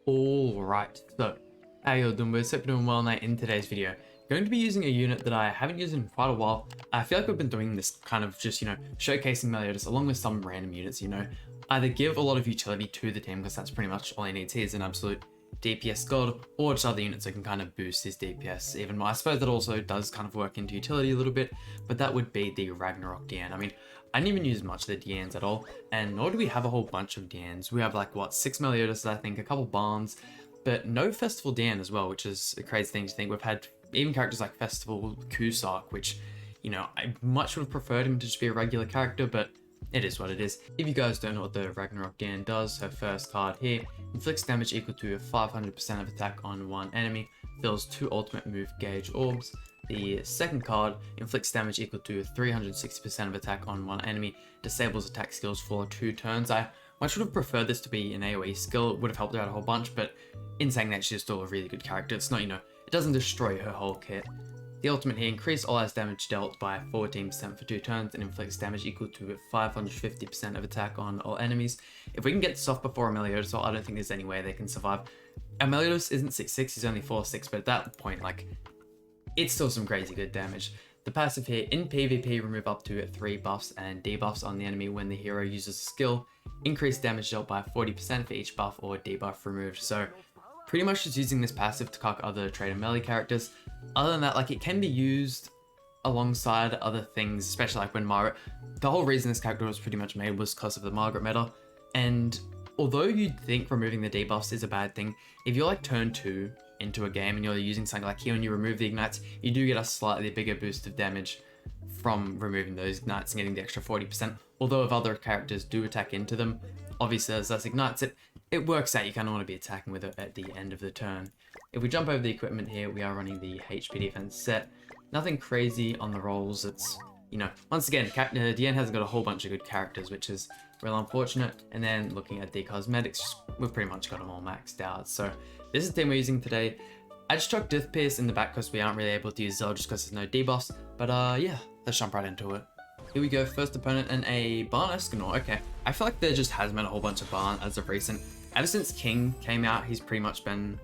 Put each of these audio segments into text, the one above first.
Alright, so how you all doing? We're doing well now. In today's video, going to be using a unit that I haven't used in quite a while. I feel like we've been doing this kind of just, showcasing Meliodas along with some random units, either give a lot of utility to the team, because that's pretty much all he needs. He is an absolute DPS god, or just other units that can kind of boost his DPS even more. I suppose that also does kind of work into utility a little bit, but that would be the Ragnarok DIANE. I mean, I didn't even use much of the DIANEs at all, and nor do we have a whole bunch of DIANEs. We have like, what, 6 Meliodas, I think, a couple Barnes, but no Festival DIANE as well, which is a crazy thing to think. We've had even characters like Festival Cusack, which, I much would have preferred him to just be a regular character, but it is what it is. If you guys don't know what the Ragnarok DIANE does, her first card here inflicts damage equal to 500% of attack on one enemy, fills 2 ultimate move gauge orbs. The second card inflicts damage equal to 360% of attack on one enemy, disables attack skills for 2 turns. I much would have preferred this to be an AoE skill. It would have helped her out a whole bunch, but in saying that, she's still a really good character. It's not, it doesn't destroy her whole kit. The ultimate here increases all as damage dealt by 14% for 2 turns and inflicts damage equal to 550% of attack on all enemies. If we can get this off before a Meliodas, I don't think there's any way they can survive. A Meliodas isn't 6'6", he's only 4'6", but at that point, it's still some crazy good damage. The passive here, in PvP, remove up to 3 buffs and debuffs on the enemy when the hero uses a skill. Increase damage dealt by 40% for each buff or debuff removed. So pretty much just using this passive to cuck other trade and melee characters. Other than that, it can be used alongside other things, especially like when Margaret. The whole reason this character was pretty much made was because of the Margaret meta. And although you'd think removing the debuffs is a bad thing, if you're turn 2 into a game and you're using something like here and you remove the ignites, you do get a slightly bigger boost of damage from removing those ignites and getting the extra 40%. Although if other characters do attack into them, obviously as less ignites, it works out. You kind of want to be attacking with it at the end of the turn. If we jump over the equipment here, we are running the HP defense set. Nothing crazy on the rolls. It's, once again, DIANE hasn't got a whole bunch of good characters, which is real unfortunate. And then looking at the cosmetics, we've pretty much got them all maxed out. So this is the team we're using today. I just chucked Death Pierce in the back because we aren't really able to use Zell just because there's no debuffs. But yeah, let's jump right into it. Here we go, first opponent and a Barn Escanor. Okay, I feel like there just has been a whole bunch of Barn as of recent. Ever since King came out, he's pretty much been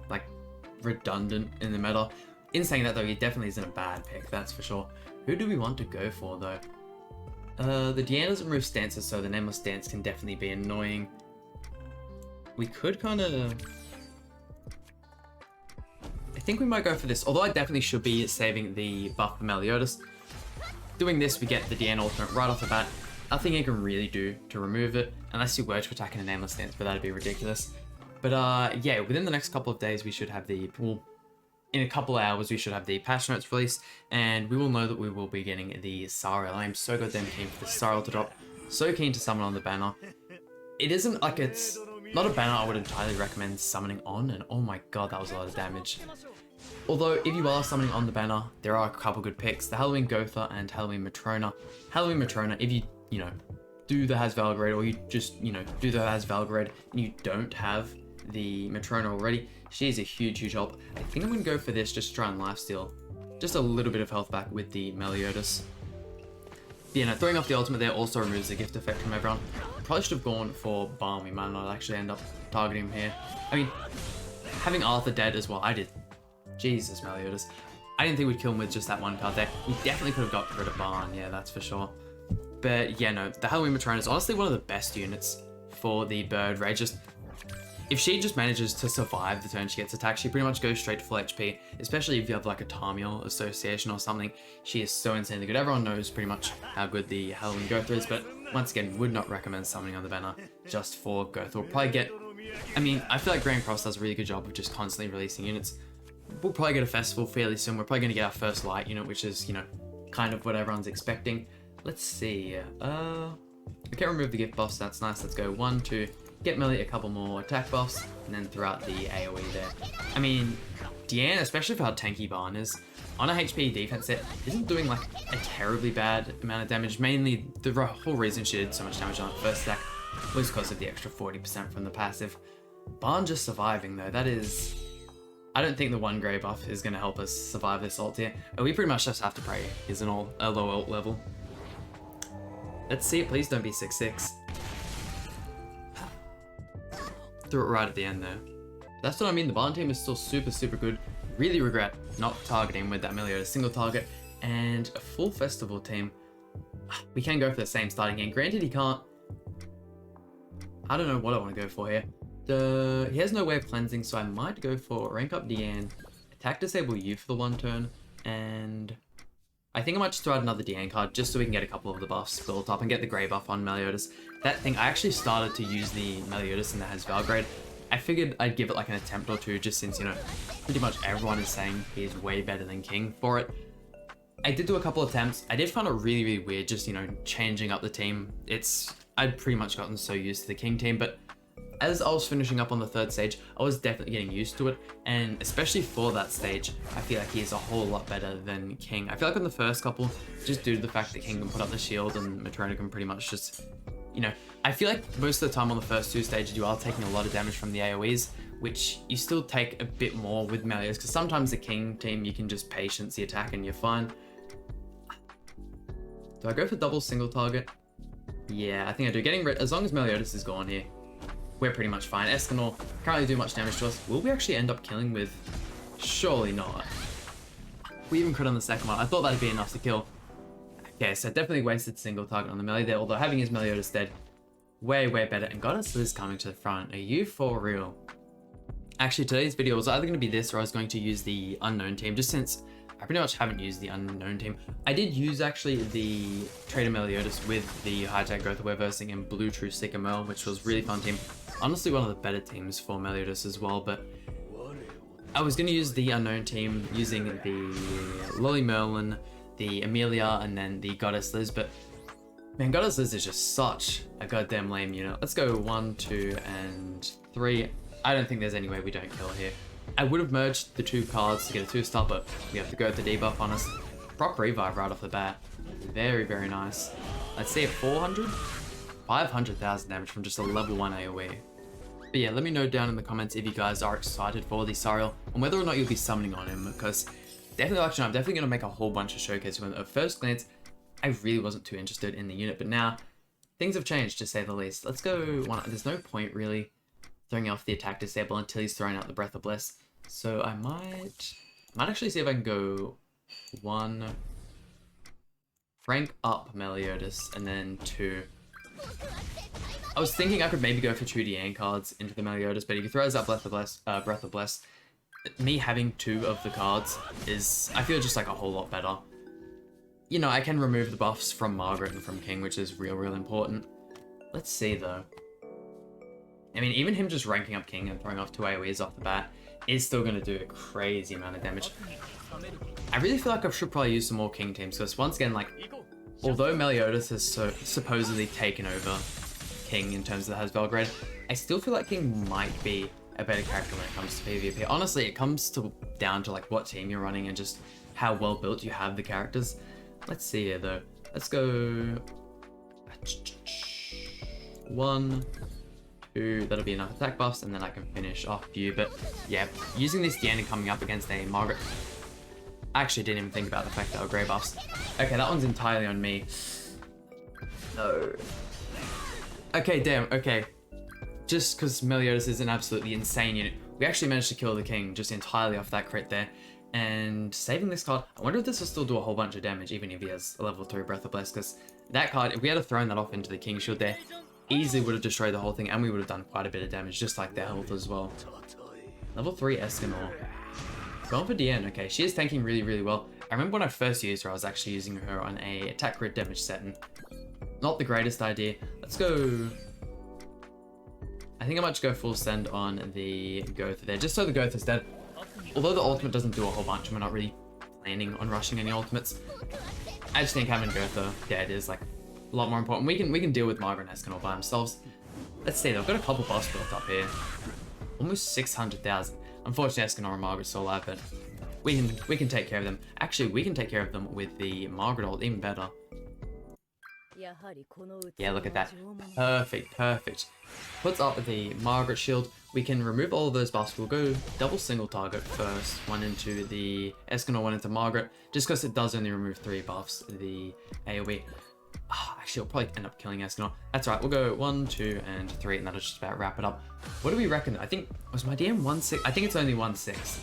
redundant in the meta. In saying that though, he definitely isn't a bad pick, that's for sure. Who do we want to go for though? The DIANE doesn't remove stances, so the Nameless Dance can definitely be annoying. We could kind of... I think we might go for this, although I definitely should be saving the buff for Meliodas. Doing this, we get the DIANE ultimate right off the bat. Nothing you can really do to remove it, unless you were to attack in a Nameless Dance, but that'd be ridiculous. But yeah, within the next couple of days, we should have in a couple of hours, we should have the patch notes released, and we will know that we will be getting the Sariel. I am so goddamn keen for the Sariel to drop. So keen to summon on the banner. It isn't it's not a banner I would entirely recommend summoning on, and oh my god, that was a lot of damage. Although, if you are summoning on the banner, there are a couple good picks. The Halloween Gotha and Halloween Matrona. Halloween Matrona, if you, do the Has Valgrade, or you just, do the Has Valgrade, and you don't have the Matrona already, she is a huge, huge help. I think I'm going to go for this, just to try and lifesteal. Just a little bit of health back with the Meliodas. Throwing off the ultimate there also removes the gift effect from everyone. Probably should have gone for Balm. We might not actually end up targeting him here. I mean, having Arthur dead as well, I did. Jesus, Meliodas. I didn't think we'd kill him with just that one card there. We definitely could have got rid of Barn, yeah, that's for sure. But yeah, no, the Halloween Matrona is honestly one of the best units for the Bird Raid. If she just manages to survive the turn she gets attacked, she pretty much goes straight to full HP, especially if you have a Tamiel association or something. She is so insanely good. Everyone knows pretty much how good the Halloween Gotha is, but once again, would not recommend summoning on the banner just for Gotha. We'll probably get, I feel like Grand Cross does a really good job of just constantly releasing units. We'll probably get a festival fairly soon. We're probably going to get our first light unit, which is, kind of what everyone's expecting. Let's see. We can't remove the gift buffs. That's nice. Let's go 1, 2. Get Melly a couple more attack buffs, and then throughout the AoE there. I mean, DIANE, especially for how tanky Barn is, on a HP defense set, isn't doing a terribly bad amount of damage. Mainly, the whole reason she did so much damage on the first stack was because of the extra 40% from the passive. Barn just surviving though, that is... I don't think the 1 grey buff is going to help us survive this ult here. We pretty much just have to pray he's a low ult level. Let's see it, please don't be 6'6". Threw it right at the end there. That's what I mean. The Barn team is still super good. Really regret not targeting with that Meliodas single target. And a full festival team. We can go for the same starting game. Granted, he can't. I don't know what I want to go for here. He has no way of cleansing, so I might go for rank up DIANE, attack disable you for the 1 turn, and I think I might just throw out another DIANE card just so we can get a couple of the buffs built up and get the grey buff on Meliodas. That thing, I actually started to use the Meliodas and that has Valgrade. I figured I'd give it like an attempt or two just since, you know, pretty much everyone is saying he's way better than King for it. I did do a couple attempts. I did find it really weird just, you know, changing up the team. I'd pretty much gotten so used to the King team, but as I was finishing up on the 3rd stage, I was definitely getting used to it, and especially for that stage, I feel like he is a whole lot better than King. I feel like on the first couple, just due to the fact that King can put up the shield and Matrona can pretty much just, you know, I feel like most of the time on the first 2 stages, you are taking a lot of damage from the AoEs, which you still take a bit more with Meliodas, because sometimes the King team, you can just patience the attack and you're fine. Do I go for double single target? Yeah, I think I do. Getting rid, as long as Meliodas is gone here, we're pretty much fine. Escanor can't really do much damage to us. Will we actually end up killing with? Surely not. We even crit on the second one. I thought that'd be enough to kill. Okay, so definitely wasted single target on the melee there, although having his Meliodas dead, way better. And Goddess Liz coming to the front. Are you for real? Actually, today's video was either going to be this or I was going to use the unknown team, just since I pretty much haven't used the unknown team. I did use actually the Trader Meliodas with the High-Tech Growth we're versing in Blue True Sticker Mel, which was really fun team. Honestly, one of the better teams for Meliodas as well, but I was going to use the unknown team using the Lolly Merlin, the Amelia, and then the Goddess Liz, but man, Goddess Liz is just such a goddamn lame unit. Let's go 1, 2, and 3. I don't think there's any way we don't kill here. I would have merged the 2 cards to get a 2-star, but we have to go with the debuff on us. Proc revive right off the bat. Very nice. Let's see, 400? 500,000 damage from just a level 1 AoE. But yeah, let me know down in the comments if you guys are excited for the Sariel and whether or not you'll be summoning on him, because definitely, like, I'm definitely going to make a whole bunch of showcases. When at first glance, I really wasn't too interested in the unit, but now things have changed to say the least. Let's go one. There's no point really throwing off the attack disable until he's throwing out the Breath of Bliss. So I might actually see if I can go 1, Frank up Meliodas, and then 2. I was thinking I could maybe go for 2 DIANE cards into the Meliodas, but if he throws out Breath of Bliss, me having 2 of the cards is, I feel, just like a whole lot better. You know, I can remove the buffs from Margaret and from King, which is real important. Let's see though. I mean, even him just ranking up King and throwing off 2 AoEs off the bat is still going to do a crazy amount of damage. I really feel like I should probably use some more King teams, because once again, like, although Meliodas has supposedly taken over King in terms of the Hasbel grade, I still feel like King might be a better character when it comes to PvP. Honestly, it comes down to like what team you're running and just how well built you have the characters. Let's see here though. Let's go 1, 2, that'll be enough attack buffs, and then I can finish off you. But yeah, using this DIANE coming up against a Margaret, I actually didn't even think about the fact that they were grey buffs. Okay, that one's entirely on me. No. Okay, damn, okay. Just because Meliodas is an absolutely insane unit, we actually managed to kill the King just entirely off that crit there. And saving this card, I wonder if this will still do a whole bunch of damage, even if he has a level 3 Breath of Bliss, because that card, if we had thrown that off into the King shield there, easily would have destroyed the whole thing, and we would have done quite a bit of damage, just like their health as well. Level 3 Escanor. Going for DIANE, okay, she is tanking really well. I remember when I first used her, I was actually using her on a attack crit damage set, and not the greatest idea. Let's go... I think I might just go full send on the Gotha there, just so the Gotha's dead. Although the ultimate doesn't do a whole bunch, and we're not really planning on rushing any ultimates, I just think having Gotha dead is like a lot more important. We can deal with Margaret and Escanor by themselves. Let's see, they've got a couple buffs built up here. Almost 600,000. Unfortunately, Escanor and Margaret's still alive, but we can take care of them. Actually, we can take care of them with the Margaret ult, even better. Yeah, look at that. Perfect. Puts up the Margaret shield. We can remove all of those buffs. We'll go double single target first. 1 into the Escanor, 1 into Margaret. Just because it does only remove 3 buffs, the AoE. Actually, it'll probably end up killing Escanor. That's right, we'll go 1, 2, and 3, and that'll just about wrap it up. What do we reckon? I think, was my DM 1/6? I think it's only 1/6.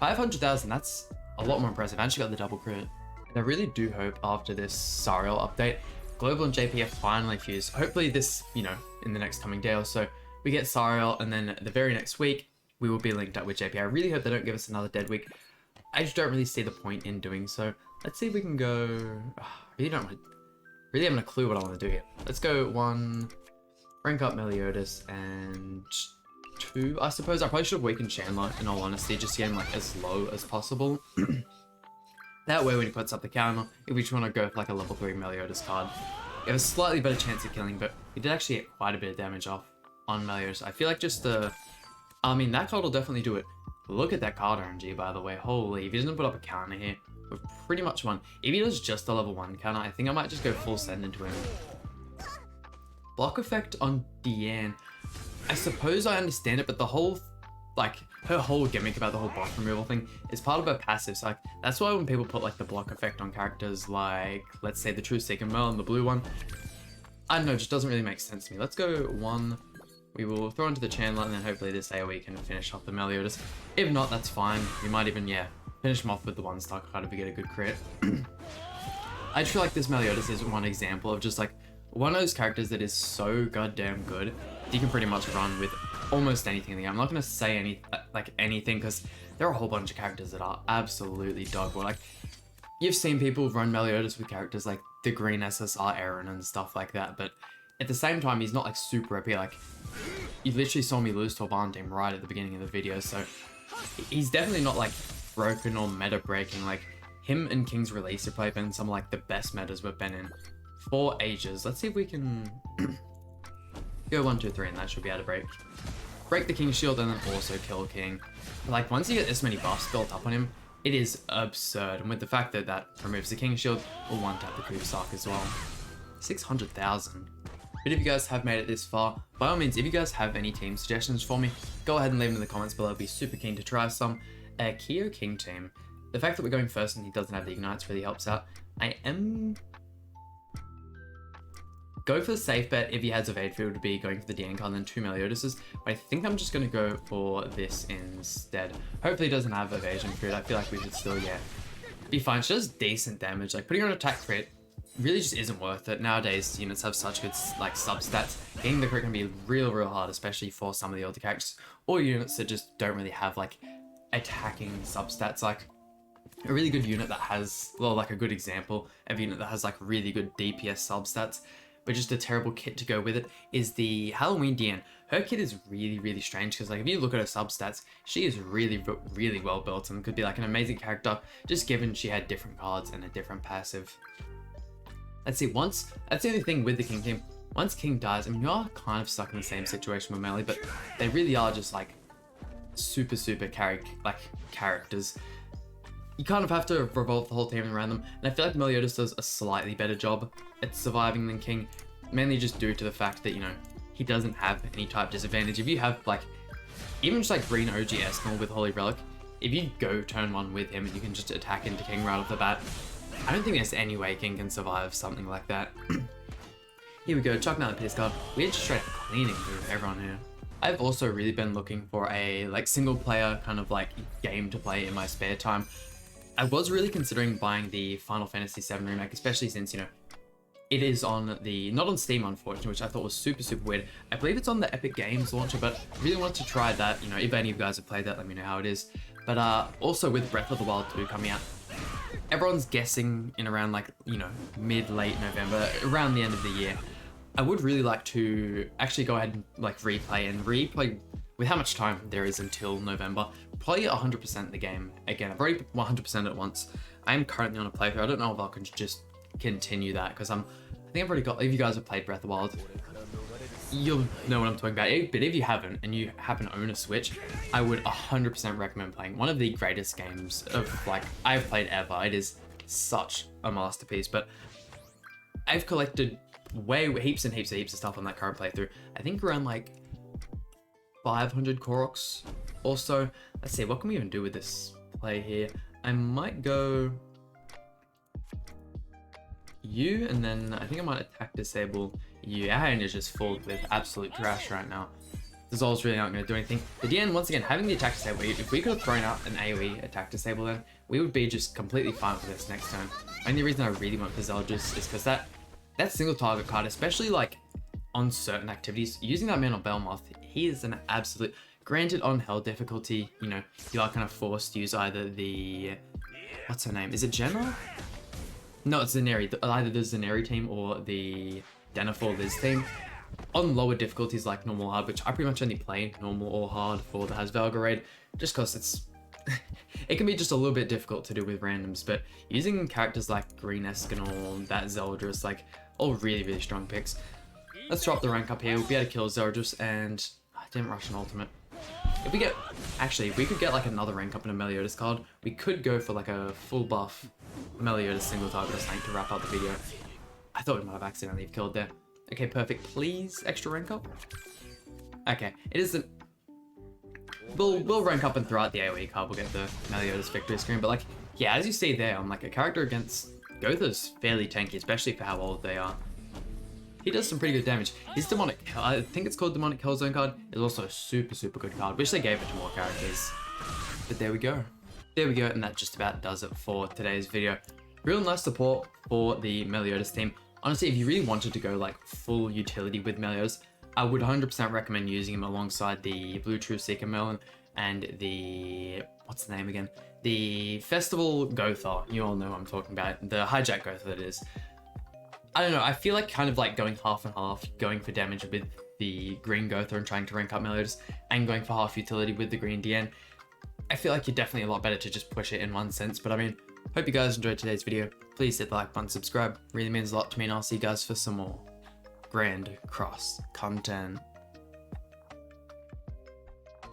500,000, that's a lot more impressive. I actually got the double crit. And I really do hope after this Sariel update, Global and JP are finally fused. Hopefully this, you know, in the next coming day or so, we get Sariel, and then the very next week, we will be linked up with JP. I really hope they don't give us another dead week. I just don't really see the point in doing so. Let's see if we can go... really haven't a clue what I want to do here. Let's go 1, rank up Meliodas, and 2, I suppose. I probably should have weakened Chandler, in all honesty, just get him like as low as possible. That way when he puts up the counter, if we just want to go for like a level 3 Meliodas card, you have a slightly better chance of killing, but we did actually get quite a bit of damage off on Meliodas. I feel like just the... I mean, that card will definitely do it. Look at that card RNG, by the way. Holy, if he doesn't put up a counter here, we've pretty much won. If he does just a level 1 counter, I think I might just go full send into him. Block effect on DIANE. I suppose I understand it, but the whole, like, her whole gimmick about the whole block removal thing is part of her passive. So, like, that's why when people put, like, the block effect on characters like, let's say, the True Seeker Merlin, the blue one, I don't know, it just doesn't really make sense to me. Let's go 1. We will throw into the Chandler, and then hopefully this AoE can finish off the Meliodas. If not, that's fine. We might even, yeah, finish him off with the 1-star card if we get a good crit. I just feel like this Meliodas is one example of just, like, one of those characters that is so goddamn good, you can pretty much run with almost anything in the game. I'm not going to say anything, because there are a whole bunch of characters that are absolutely dogwood. Like, you've seen people run Meliodas with characters like the green SSR Aaron and stuff like that, but at the same time, he's not like super OP. Like, you literally saw me lose to a Barn team right at the beginning of the video, so he's definitely not like broken or meta breaking. Like, him and King's Release have probably been some of like the best metas we've been in for ages. Let's see if we can go 1, 2, 3, and that should be able to break the King's Shield and then also kill King. Like, once you get this many buffs built up on him, it is absurd. And with the fact that that removes the King's Shield, we'll one-tap the Kubsark as well. 600,000. But if you guys have made it this far, by all means, if you guys have any team suggestions for me, go ahead and leave them in the comments below. I'd be super keen to try some. Keo King team. The fact that we're going first and he doesn't have the ignites really helps out. I am... Go for the safe bet if he has Evade Field, would be going for the DIANE card and then 2 Meliodases. But I think I'm just going to go for this instead. Hopefully he doesn't have Evasion Field. I feel like we should still, yeah, be fine. She does decent damage. Like, putting her on attack crit really just isn't worth it. Nowadays, units have such good, like, sub-stats. Getting the crit can be real hard, especially for some of the older characters, or units that just don't really have, like, attacking sub-stats. Like, a really good unit that has, well, like, a good example of a unit that has, like, really good DPS sub-stats, but just a terrible kit to go with it, is the Halloween DIANE. Her kit is really strange, because, like, if you look at her sub-stats, she is really well built and could be, like, an amazing character, just given she had different cards and a different passive. Let's see, that's the only thing with the King team. Once King dies, I mean, you are kind of stuck in the same situation with Melee, but they really are just, like, super characters. You kind of have to revolve the whole team around them, and I feel like Meliodas does a slightly better job at surviving than King, mainly just due to the fact that, you know, he doesn't have any type disadvantage. If you have, like, even just, like, green OG Escanor with Holy Relic, if you go turn 1 with him, you can just attack into King right off the bat. I don't think there's any way King can survive something like that. Here we go, chucking out the piss card. We're just straight cleaning through everyone here. I've also really been looking for a, like, single player kind of, like, game to play in my spare time. I was really considering buying the Final Fantasy VII Remake, especially since, you know, it is on the, not on Steam unfortunately, which I thought was super weird. I believe it's on the Epic Games launcher, but really wanted to try that. You know, if any of you guys have played that, let me know how it is. But also with Breath of the Wild 2 coming out, everyone's guessing in around, like, you know, mid-late November, around the end of the year. I would really like to actually go ahead and, like, replay with how much time there is until November. Probably 100% the game again. I've already 100% it once. I am currently on a playthrough. I don't know if I can just continue that, because I think I've already got, if you guys have played Breath of the Wild, you'll know what I'm talking about. But if you haven't and you happen to own a Switch, I would 100% recommend playing. One of the greatest games of, like, I've played ever. It is such a masterpiece. But I've collected heaps and heaps of stuff on that current playthrough. I think around, like, 500 Koroks or so. Let's see, what can we even do with this play here? I might go... you, and then I think I might attack disable you. Our hand is just full with absolute trash right now. This ult's really not going to do anything. The DIANE, once again, having the attack disable, if we could have thrown out an AoE attack disable then, we would be just completely fine with this next turn. Only reason I really went for Zeldris is because that single target card, especially like on certain activities, using that man on Belmoth, he is an absolute, granted on hell difficulty, you know, you are kind of forced to use either the, what's her name? Is it Jenna? No, it's Zaneri. Either the Zaneri team or the Denethor Liz team. On lower difficulties like normal hard, which I pretty much only play normal or hard for the Hasvalga raid, just because it's it can be just a little bit difficult to do with randoms, but using characters like Green Escanor, that Zeldris, like all really strong picks. Let's drop the rank up here. We'll be able to kill Zeldris, and I didn't rush an ultimate. If we get, actually, if we could get like another rank up in a Meliodas card, we could go for like a full buff Meliodas single target or something to wrap up the video. I thought we might have accidentally killed there. Okay, perfect. Please, extra rank up. Okay, it isn't. We'll rank up and throw out the AoE card. We'll get the Meliodas victory screen. But like, yeah, as you see there, I'm like a character against Gotha's fairly tanky, especially for how old they are. He does some pretty good damage. His demonic, I think it's called demonic Hellzone card, is also a super good card. Wish they gave it to more characters. But there we go. There we go, and that just about does it for today's video. Real nice support for the Meliodas team. Honestly, if you really wanted to go like full utility with Meliodas, I would 100% recommend using him alongside the Blue True Seeker Melon and the, what's the name again? The Festival Gotha. You all know what I'm talking about. The Hijack Gotha, that is. I don't know, I feel like kind of like going half and half, going for damage with the green Gotha and trying to rank up Meliodas, and going for half utility with the green DIANE. I feel like you're definitely a lot better to just push it in one sense, but I mean, hope you guys enjoyed today's video. Please hit the like button, subscribe, really means a lot to me, and I'll see you guys for some more Grand Cross content.